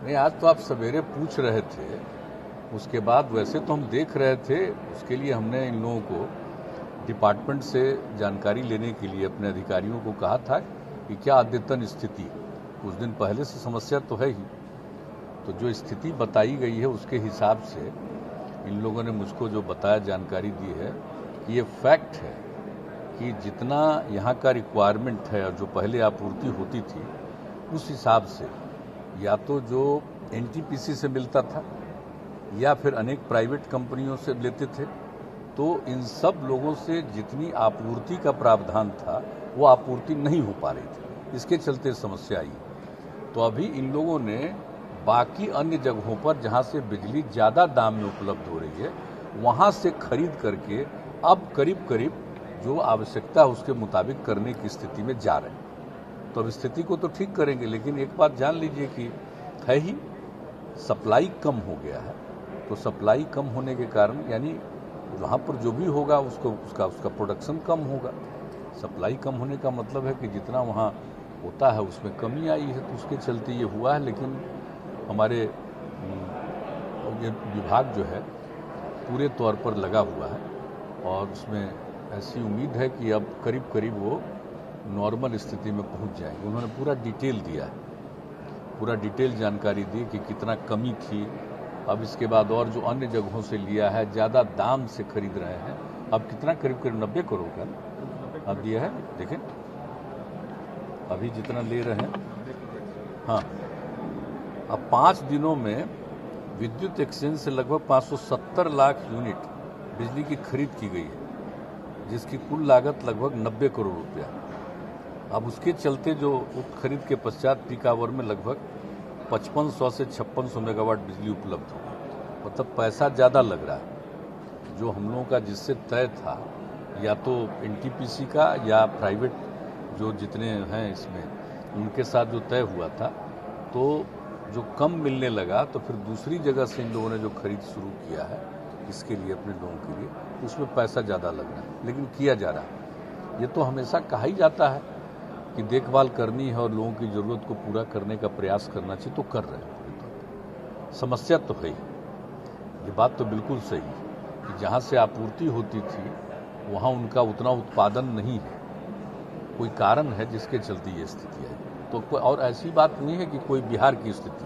नहीं, आज तो आप सवेरे पूछ रहे थे, उसके बाद वैसे तो हम देख रहे थे। उसके लिए हमने इन लोगों को डिपार्टमेंट से जानकारी लेने के लिए अपने अधिकारियों को कहा था कि क्या अद्यतन स्थिति। कुछ दिन पहले से समस्या तो है ही, तो जो स्थिति बताई गई है उसके हिसाब से इन लोगों ने मुझको जो बताया, जानकारी दी है कि ये फैक्ट है कि जितना यहाँ का रिक्वायरमेंट है और जो पहले आपूर्ति होती थी उस हिसाब से या तो जो एनटीपीसी से मिलता था या फिर अनेक प्राइवेट कंपनियों से लेते थे, तो इन सब लोगों से जितनी आपूर्ति का प्रावधान था वो आपूर्ति नहीं हो पा रही थी। इसके चलते समस्या आई। तो अभी इन लोगों ने बाकी अन्य जगहों पर जहां से बिजली ज़्यादा दाम में उपलब्ध हो रही है वहां से खरीद करके अब करीब करीब जो आवश्यकता है उसके मुताबिक करने की स्थिति में जा रहे हैं। तो अब स्थिति को तो ठीक करेंगे, लेकिन एक बात जान लीजिए कि है ही सप्लाई कम हो गया है। तो सप्लाई कम होने के कारण यानी वहाँ पर जो भी होगा उसका प्रोडक्शन कम होगा। सप्लाई कम होने का मतलब है कि जितना वहाँ होता है उसमें कमी आई है, तो उसके चलते ये हुआ है। लेकिन हमारे ये विभाग जो है पूरे तौर पर लगा हुआ है और उसमें ऐसी उम्मीद है कि अब करीब करीब वो नॉर्मल स्थिति में पहुंच जाएंगे। उन्होंने पूरा डिटेल दिया है, पूरा डिटेल जानकारी दी कि कितना कमी थी। अब इसके बाद और जो अन्य जगहों से लिया है, ज़्यादा दाम से खरीद रहे हैं। अब कितना करीब करीब 90 करोड़ का अब दिया है। देखें अभी जितना ले रहे हैं, हाँ, अब 5 दिनों में विद्युत एक्सचेंज से लगभग 570 लाख यूनिट बिजली की खरीद की गई है, जिसकी कुल लागत लगभग 90 करोड़ रुपया। अब उसके चलते जो खरीद के पश्चात पीक आवर में लगभग 5500 से 5600 मेगावाट बिजली उपलब्ध हो। मतलब पैसा ज़्यादा लग रहा है। जो हम लोगों का जिससे तय था या तो एनटीपीसी का या प्राइवेट जो जितने हैं इसमें उनके साथ जो तय हुआ था, तो जो कम मिलने लगा तो फिर दूसरी जगह से इन लोगों ने जो खरीद शुरू किया है इसके लिए, अपने लोगों के लिए, उसमें पैसा ज़्यादा लग रहा है, लेकिन किया जा रहा है। ये तो हमेशा कहा ही जाता है कि देखभाल करनी है और लोगों की ज़रूरत को पूरा करने का प्रयास करना चाहिए, तो कर रहे हैं। समस्या तो है ही, ये बात तो बिल्कुल सही है कि जहाँ से आपूर्ति होती थी वहाँ उनका उतना उत्पादन नहीं है। कोई कारण है जिसके चलते ये स्थिति है। तो कोई और ऐसी बात नहीं है कि कोई बिहार की स्थिति,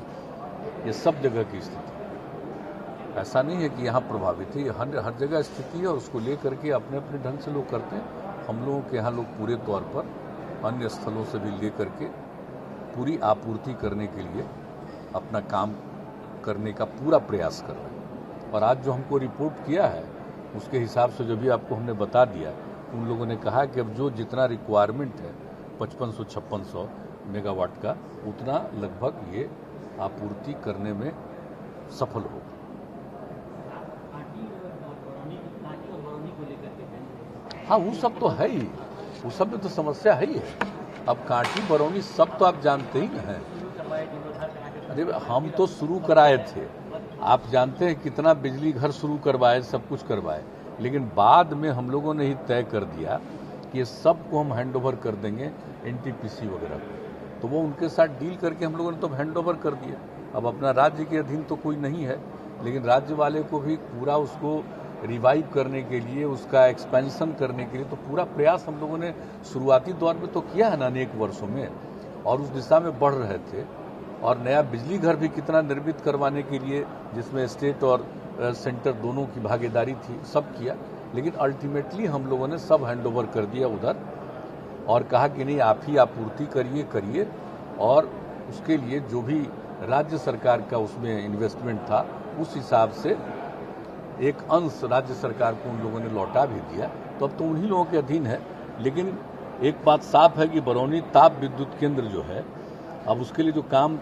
ये सब जगह की स्थिति। ऐसा नहीं है कि यहाँ प्रभावित है, ये हर जगह स्थिति है और उसको लेकर के अपने अपने ढंग से लोग करते हैं। हम लोगों के यहाँ लोग पूरे तौर पर अन्य स्थलों से भी लेकर के पूरी आपूर्ति करने के लिए अपना काम करने का पूरा प्रयास कर रहे हैं। और आज जो हमको रिपोर्ट किया है उसके हिसाब से जो भी आपको हमने बता दिया, उन लोगों ने कहा कि अब जो जितना रिक्वायरमेंट है 5500-5600 मेगावाट का, उतना लगभग ये आपूर्ति करने में सफल होगा। हाँ, वो सब तो है ही, वो सब में तो समस्या है ही है। अब कांटी बरौनी सब तो आप जानते ही हैं। अरे हम तो शुरू कराए थे, आप जानते हैं कितना बिजली घर शुरू करवाए, सब कुछ करवाए, लेकिन बाद में हम लोगों ने ही तय कर दिया कि ये सब को हम हैंड ओवर कर देंगे एनटीपीसी वगैरह को। तो वो उनके साथ डील करके हम लोगों ने तो हैंड ओवर कर दिया। अब अपना राज्य के अधीन तो कोई नहीं है, लेकिन राज्य वाले को भी पूरा उसको रिवाइव करने के लिए, उसका एक्सपेंशन करने के लिए तो पूरा प्रयास हम लोगों ने शुरुआती दौर में तो किया है ना, अनेक वर्षों में, और उस दिशा में बढ़ रहे थे। और नया बिजली घर भी कितना निर्मित करवाने के लिए, जिसमें स्टेट और सेंटर दोनों की भागीदारी थी, सब किया। लेकिन अल्टीमेटली हम लोगों ने सब हैंड ओवर कर दिया उधर और कहा कि नहीं, आप ही आपूर्ति करिए और उसके लिए जो भी राज्य सरकार का उसमें इन्वेस्टमेंट था उस हिसाब से एक अंश राज्य सरकार को उन लोगों ने लौटा भी दिया। तो अब तो उन्हीं लोगों के अधीन है। लेकिन एक बात साफ है कि बरौनी ताप विद्युत केंद्र जो है, अब उसके लिए जो काम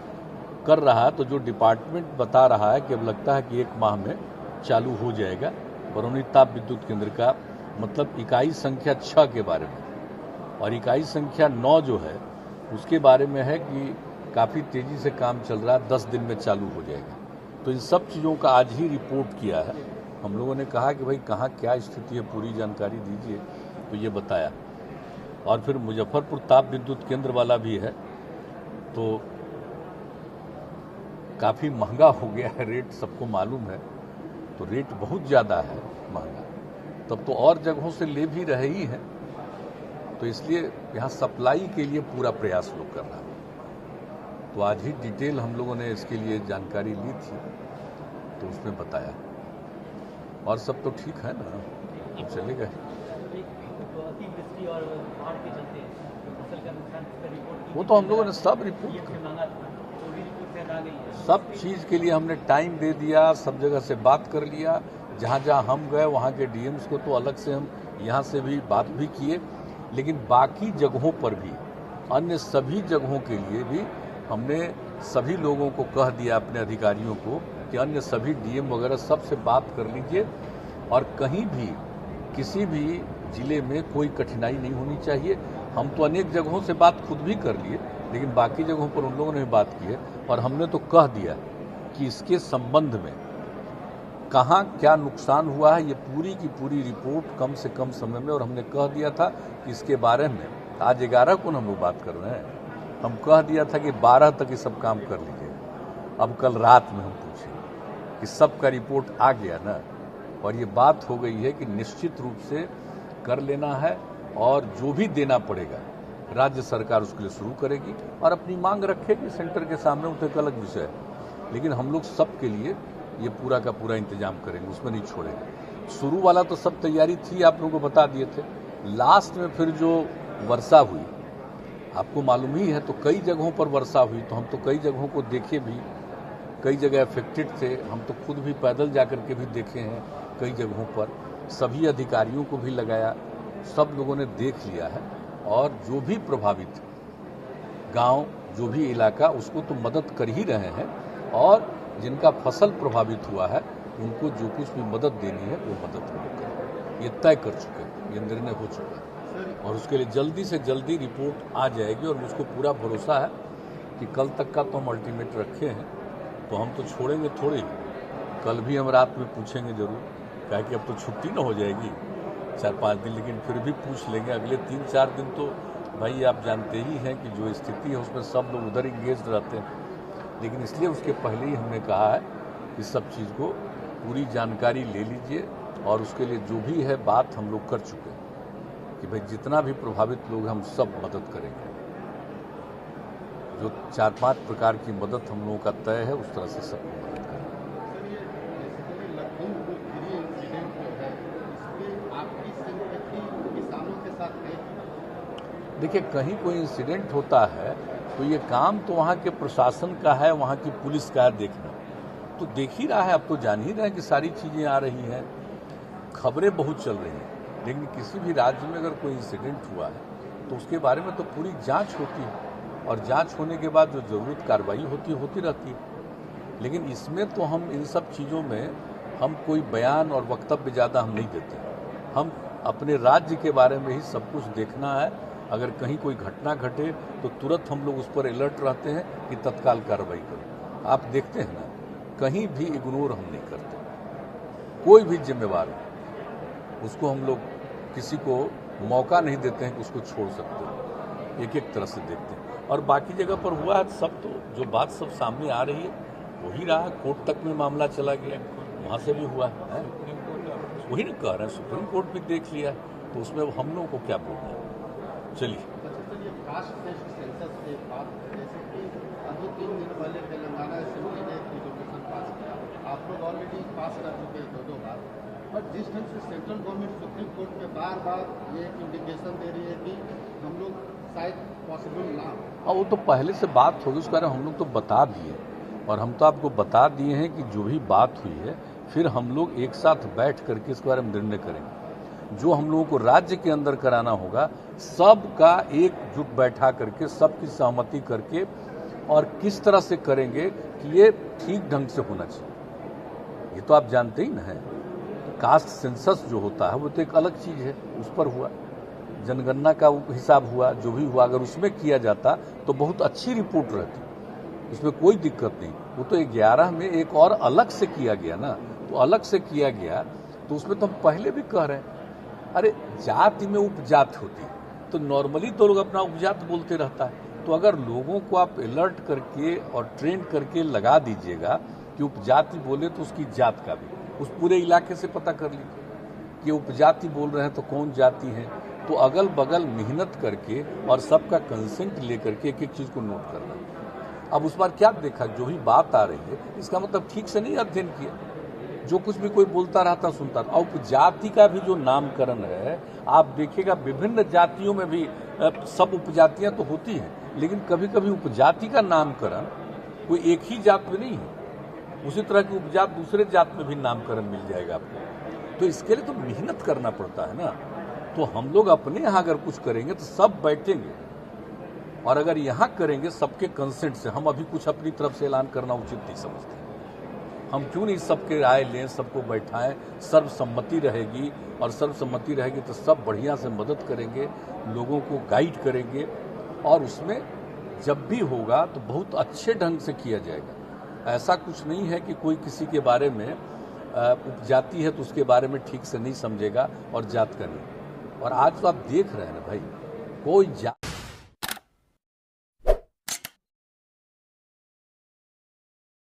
कर रहा है, तो जो डिपार्टमेंट बता रहा है कि अब लगता है कि 1 माह में चालू हो जाएगा बरौनी ताप विद्युत केंद्र का। मतलब इकाई संख्या 6 के बारे में, और इकाई संख्या 9 जो है उसके बारे में है कि काफ़ी तेज़ी से काम चल रहा है, 10 दिन में चालू हो जाएगा। तो इन सब चीज़ों का आज ही रिपोर्ट किया है। हम लोगों ने कहा कि भाई कहाँ क्या स्थिति है, पूरी जानकारी दीजिए, तो ये बताया। और फिर मुजफ्फरपुर ताप विद्युत केंद्र वाला भी है, तो काफ़ी महंगा हो गया है रेट, सबको मालूम है। तो रेट बहुत ज़्यादा है महंगा, तब तो और जगहों से ले भी रहे ही हैं। तो इसलिए यहाँ सप्लाई के लिए पूरा प्रयास लोग कर रहा है। तो आज ही डिटेल हम लोगों ने इसके लिए जानकारी ली थी, तो उसमें बताया। और सब तो ठीक है ना, हम चले गए। वो तो हम लोगों ने सब रिपोर्ट, सब चीज़ के लिए हमने टाइम दे दिया, सब जगह से बात कर लिया। जहाँ जहाँ हम गए वहाँ के डीएम्स को तो अलग से हम यहाँ से भी बात भी किए, लेकिन बाकी जगहों पर भी, अन्य सभी जगहों के लिए भी हमने सभी लोगों को कह दिया, अपने अधिकारियों को, कि अन्य सभी डीएम वगैरह सबसे बात कर लीजिए और कहीं भी किसी भी जिले में कोई कठिनाई नहीं होनी चाहिए। हम तो अनेक जगहों से बात खुद भी कर लिए, लेकिन बाकी जगहों पर उन लोगों ने भी बात की है। और हमने तो कह दिया कि इसके संबंध में कहाँ क्या नुकसान हुआ है, ये पूरी की पूरी रिपोर्ट कम से कम समय में। और हमने कह दिया था कि इसके बारे में आज 11 को हम लोग बात कर रहे हैं, हम कह दिया था कि 12 तक ये सब काम कर लीजिए। अब कल रात में हम पूछे कि सबका रिपोर्ट आ गया ना, और ये बात हो गई है कि निश्चित रूप से कर लेना है, और जो भी देना पड़ेगा राज्य सरकार उसके लिए शुरू करेगी और अपनी मांग रखेगी सेंटर के सामने। वो तो एक अलग विषय है, लेकिन हम लोग सबके लिए ये पूरा का पूरा इंतजाम करेंगे, उसमें नहीं छोड़ेंगे। शुरू वाला तो सब तैयारी थी, आप लोगों को बता दिए थे। लास्ट में फिर जो वर्षा हुई, आपको मालूम ही है, तो कई जगहों पर वर्षा हुई, तो हम तो कई जगहों को देखे भी, कई जगह अफेक्टेड थे। हम तो खुद भी पैदल जाकर के भी देखे हैं कई जगहों पर, सभी अधिकारियों को भी लगाया, सब लोगों ने देख लिया है। और जो भी प्रभावित गांव, जो भी इलाका, उसको तो मदद कर ही रहे हैं। और जिनका फसल प्रभावित हुआ है उनको जो कुछ भी मदद देनी है वो मदद हम लोग करें, ये तय कर चुके हैं, ये निर्णय हो चुका है। और उसके लिए जल्दी से जल्दी रिपोर्ट आ जाएगी। और मुझको पूरा भरोसा है कि कल तक का तो हम अल्टीमेट रखे हैं, तो हम तो छोड़ेंगे थोड़े ही। कल भी हम रात में पूछेंगे जरूर, क्या कि अब तो छुट्टी ना हो जाएगी 4-5 दिन, लेकिन फिर भी पूछ लेंगे। अगले 3-4 दिन तो भाई आप जानते ही हैं कि जो स्थिति है उसमें सब लोग उधर इंगेज रहते हैं। लेकिन इसलिए उसके पहले ही हमने कहा है कि सब चीज़ को पूरी जानकारी ले लीजिए। और उसके लिए जो भी है बात हम लोग कर चुके हैं कि भाई जितना भी प्रभावित लोग हम सब मदद करेंगे। जो 4-5 प्रकार की मदद हम लोगों का तय है, उस तरह से सबको मदद करेंगे। देखिए, कहीं कोई इंसिडेंट होता है तो ये काम तो वहाँ के प्रशासन का है, वहाँ की पुलिस का है देखना। तो देख ही रहा है, अब तो जान ही रहे हैं कि सारी चीज़ें आ रही हैं, खबरें बहुत चल रही हैं। लेकिन किसी भी राज्य में अगर कोई इंसिडेंट हुआ है तो उसके बारे में तो पूरी जांच होती है, और जांच होने के बाद जो ज़रूरत कार्रवाई होती रहती है। लेकिन इसमें तो हम इन सब चीज़ों में हम कोई बयान और वक्तव्य ज़्यादा हम नहीं देते। हम अपने राज्य के बारे में ही सब कुछ देखना है। अगर कहीं कोई घटना घटे तो तुरंत हम लोग उस पर अलर्ट रहते हैं कि तत्काल कार्रवाई करो। आप देखते हैं ना, कहीं भी इग्नोर हम नहीं करते। कोई भी जिम्मेवार हो उसको हम लोग किसी को मौका नहीं देते हैं कि उसको छोड़ सकते हो, एक एक तरह से देखते हैं। और बाकी जगह पर हुआ है सब, तो जो बात सब सामने आ रही है वही रहा। कोर्ट तक में मामला चला गया, वहाँ से भी हुआ है, वही ना कह रहे हैं, सुप्रीम कोर्ट भी देख लिया, तो उसमें हम लोगों को क्या बोलना है। चलिए, कास्ट सेंसस के बाद जैसे कि 2-3 दिन पहले तेलंगाना असेंबली ने रिजोल्यूशन पास किया, आप लोग ऑलरेडी पास कर चुके हैं 2 बार। और जिस ढंग से सेंट्रल गवर्नमेंट सुप्रीम कोर्ट में बार बार ये इंडिकेशन दे रही है कि हम लोग शायद पॉसिबल ना हो। हाँ, वो तो पहले से बात होगी, उस बारे में हम लोग तो बता दिए। और हम तो आपको बता दिए हैं कि जो भी बात हुई है फिर हम लोग एक साथ बैठ करके इसके बारे में निर्णय करेंगे। जो हम लोगों को राज्य के अंदर कराना होगा, सबका एकजुट बैठा करके, सबकी सहमति करके, और किस तरह से करेंगे कि ये ठीक ढंग से होना चाहिए। ये तो आप जानते ही ना है। कास्ट सेंसस जो होता है वो तो एक अलग चीज़ है, उस पर हुआ जनगणना का हिसाब हुआ, जो भी हुआ, अगर उसमें किया जाता तो बहुत अच्छी रिपोर्ट रहती, उसमें कोई दिक्कत नहीं। वो तो 11 में एक और अलग से किया गया ना, तो अलग से किया गया, तो उसमें तो हम पहले भी कह रहे हैं, अरे जाति में उपजात होती, तो नॉर्मली तो लोग अपना उपजात बोलते रहता है, तो अगर लोगों को आप अलर्ट करके और ट्रेन करके लगा दीजिएगा कि उपजाति बोले तो उसकी जात का भी उस पूरे इलाके से पता कर लीजिए कि उपजाति बोल रहे हैं तो कौन जाति है, तो अगल बगल मेहनत करके और सबका कंसेंट लेकर के एक एक चीज़ को नोट करना। अब उस बार क्या देखा, जो भी बात आ रही है इसका मतलब ठीक से नहीं अध्ययन किया, जो कुछ भी कोई बोलता रहता सुनता था। उपजाति का भी जो नामकरण है आप देखिएगा, विभिन्न जातियों में भी सब उपजातियां तो होती हैं, लेकिन कभी कभी उपजाति का नामकरण कोई एक ही जात में नहीं है, उसी तरह की उपजात दूसरे जात में भी नामकरण मिल जाएगा आपको। तो इसके लिए तो मेहनत करना पड़ता है ना। तो हम लोग अपने यहाँ अगर कुछ करेंगे तो सब बैठेंगे, और अगर यहाँ करेंगे सबके कंसेंट से, हम अभी कुछ अपनी तरफ से ऐलान करना उचित नहीं समझते। हम क्यों नहीं सबके राय लें, सबको बैठाएं, सर्वसम्मति रहेगी, और सर्वसम्मति रहेगी तो सब बढ़िया से मदद करेंगे, लोगों को गाइड करेंगे, और उसमें जब भी होगा तो बहुत अच्छे ढंग से किया जाएगा। ऐसा कुछ नहीं है कि कोई किसी के बारे में उपजाति है तो उसके बारे में ठीक से नहीं समझेगा और जात का नहीं। और आज तो आप देख रहे हैं ना भाई, कोई जात